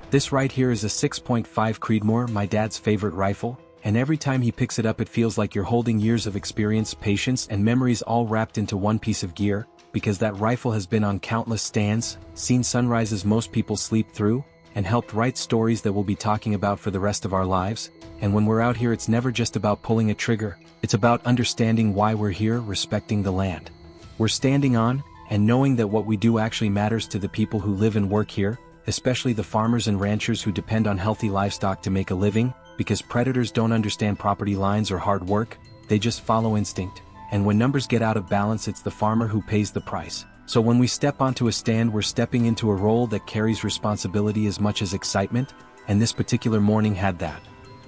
This right here is a 6.5 Creedmoor, my dad's favorite rifle, and every time he picks it up it feels like you're holding years of experience, patience and memories all wrapped into one piece of gear, because that rifle has been on countless stands, seen sunrises most people sleep through, and helped write stories that we'll be talking about for the rest of our lives. And when we're out here it's never just about pulling a trigger, it's about understanding why we're here, respecting the land we're standing on, and knowing that what we do actually matters to the people who live and work here, especially the farmers and ranchers who depend on healthy livestock to make a living, because predators don't understand property lines or hard work, they just follow instinct. And when numbers get out of balance it's the farmer who pays the price. So when we step onto a stand we're stepping into a role that carries responsibility as much as excitement, and this particular morning had that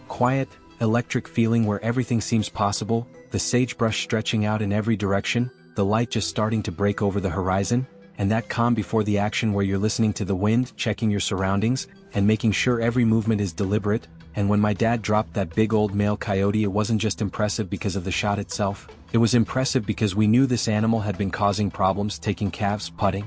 quiet, electric feeling where everything seems possible, the sagebrush stretching out in every direction, the light just starting to break over the horizon, and that calm before the action where you're listening to the wind, checking your surroundings, and making sure every movement is deliberate. And when my dad dropped that big old male coyote, it wasn't just impressive because of the shot itself, it was impressive because we knew this animal had been causing problems, taking calves, putting.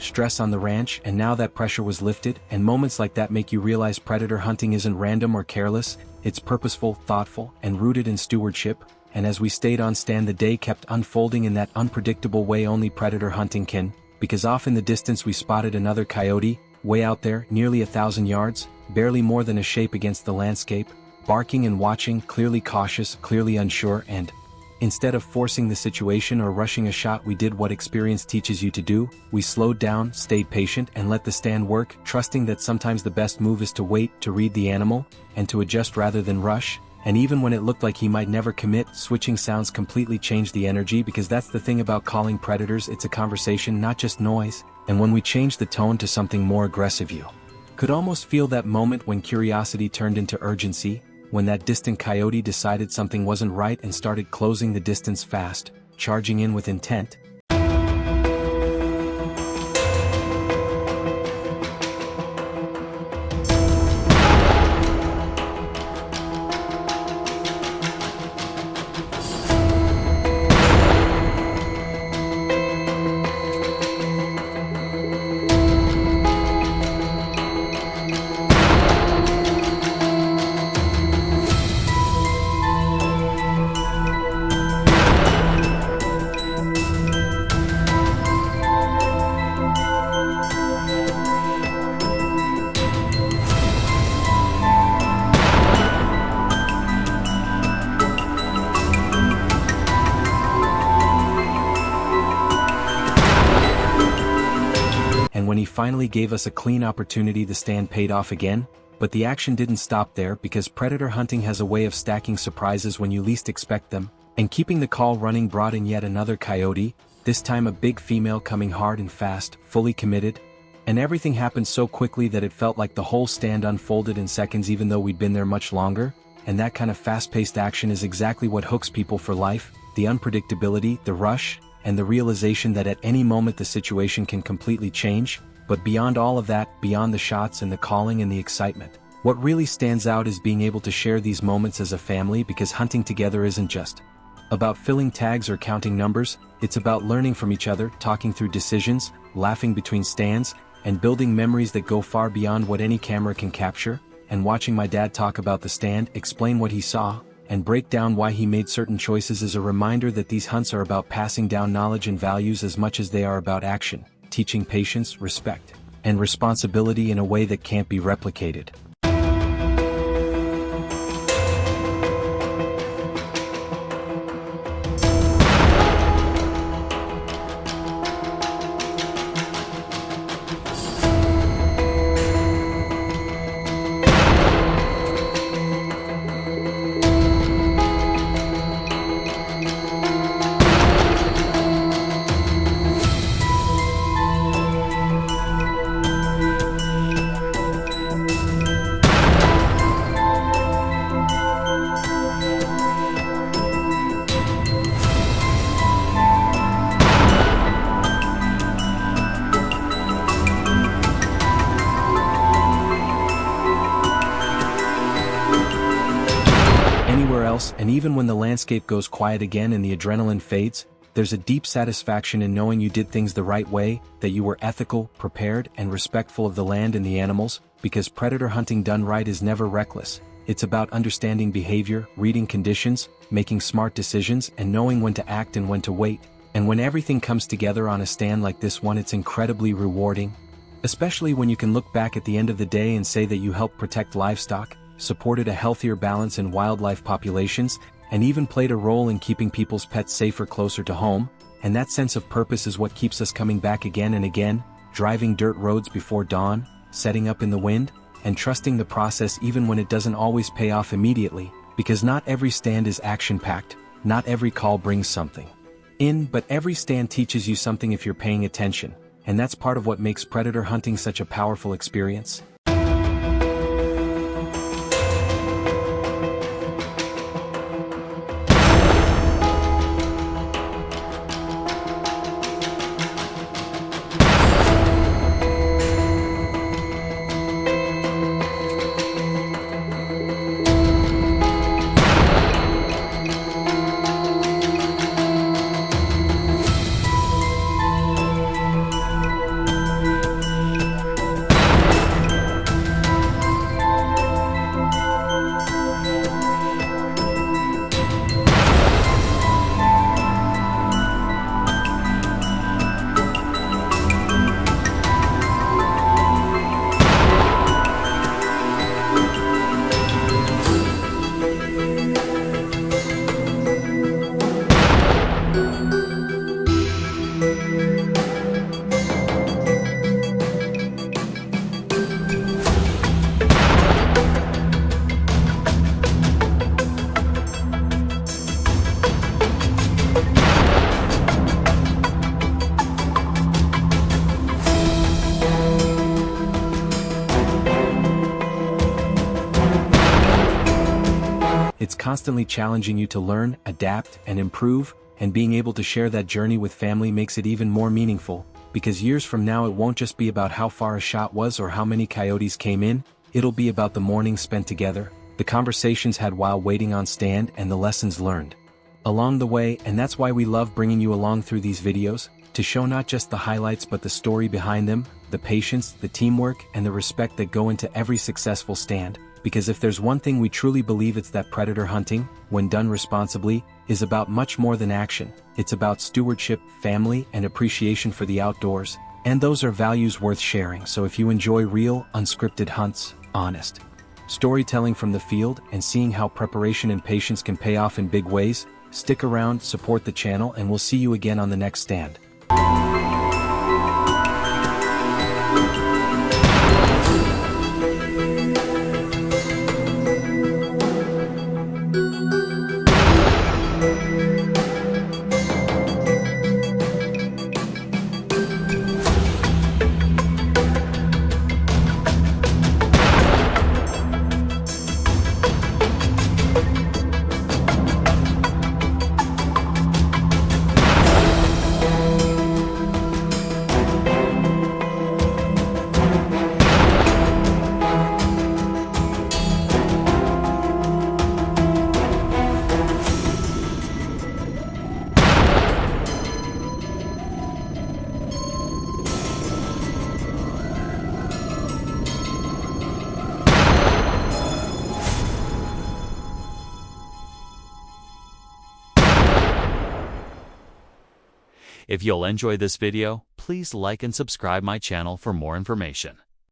Stress on the ranch, and now that pressure was lifted, and moments like that make you realize predator hunting isn't random or careless, it's purposeful, thoughtful, and rooted in stewardship. And as we stayed on stand the day kept unfolding in that unpredictable way only predator hunting can, because off in the distance we spotted another coyote, way out there, nearly 1,000 yards, barely more than a shape against the landscape, barking and watching, clearly cautious, clearly unsure, and instead of forcing the situation or rushing a shot we did what experience teaches you to do, we slowed down, stayed patient and let the stand work, trusting that sometimes the best move is to wait, to read the animal, and to adjust rather than rush. And even when it looked like he might never commit, switching sounds completely changed the energy, because that's the thing about calling predators, it's a conversation, not just noise. And when we changed the tone to something more aggressive you could almost feel that moment when curiosity turned into urgency, when that distant coyote decided something wasn't right and started closing the distance fast, charging in with intent. When he finally gave us a clean opportunity the stand paid off again, but the action didn't stop there, because predator hunting has a way of stacking surprises when you least expect them, and keeping the call running brought in yet another coyote, this time a big female coming hard and fast, fully committed, and everything happened so quickly that it felt like the whole stand unfolded in seconds even though we'd been there much longer. And that kind of fast-paced action is exactly what hooks people for life, the unpredictability, the rush, and the realization that at any moment the situation can completely change. But beyond all of that, beyond the shots and the calling and the excitement, what really stands out is being able to share these moments as a family, because hunting together isn't just about filling tags or counting numbers, it's about learning from each other, talking through decisions, laughing between stands, and building memories that go far beyond what any camera can capture. And watching my dad talk about the stand, explain what he saw, and break down why he made certain choices is a reminder that these hunts are about passing down knowledge and values as much as they are about action, teaching patience, respect, and responsibility in a way that can't be replicated. and even when the landscape goes quiet again and the adrenaline fades, there's a deep satisfaction in knowing you did things the right way, that you were ethical, prepared, and respectful of the land and the animals, because predator hunting done right is never reckless. It's about understanding behavior, reading conditions, making smart decisions, and knowing when to act and when to wait. And when everything comes together on a stand like this one, it's incredibly rewarding. Especially when you can look back at the end of the day and say that you helped protect livestock, supported a healthier balance in wildlife populations, and even played a role in keeping people's pets safer closer to home. And that sense of purpose is what keeps us coming back again and again, driving dirt roads before dawn, setting up in the wind, and trusting the process even when it doesn't always pay off immediately, because not every stand is action-packed, not every call brings something but every stand teaches you something if you're paying attention, and that's part of what makes predator hunting such a powerful experience. It's constantly challenging you to learn, adapt, and improve, and being able to share that journey with family makes it even more meaningful, because years from now it won't just be about how far a shot was or how many coyotes came in, it'll be about the mornings spent together, the conversations had while waiting on stand, and the lessons learned along the way. And that's why we love bringing you along through these videos, to show not just the highlights but the story behind them, the patience, the teamwork, and the respect that go into every successful stand. Because if there's one thing we truly believe, it's that predator hunting, when done responsibly, is about much more than action. It's about stewardship, family, and appreciation for the outdoors, and those are values worth sharing. So if you enjoy real, unscripted hunts, honest storytelling from the field, and seeing how preparation and patience can pay off in big ways, stick around, support the channel, and we'll see you again on the next stand. If you'll enjoy this video, please like and subscribe my channel for more information.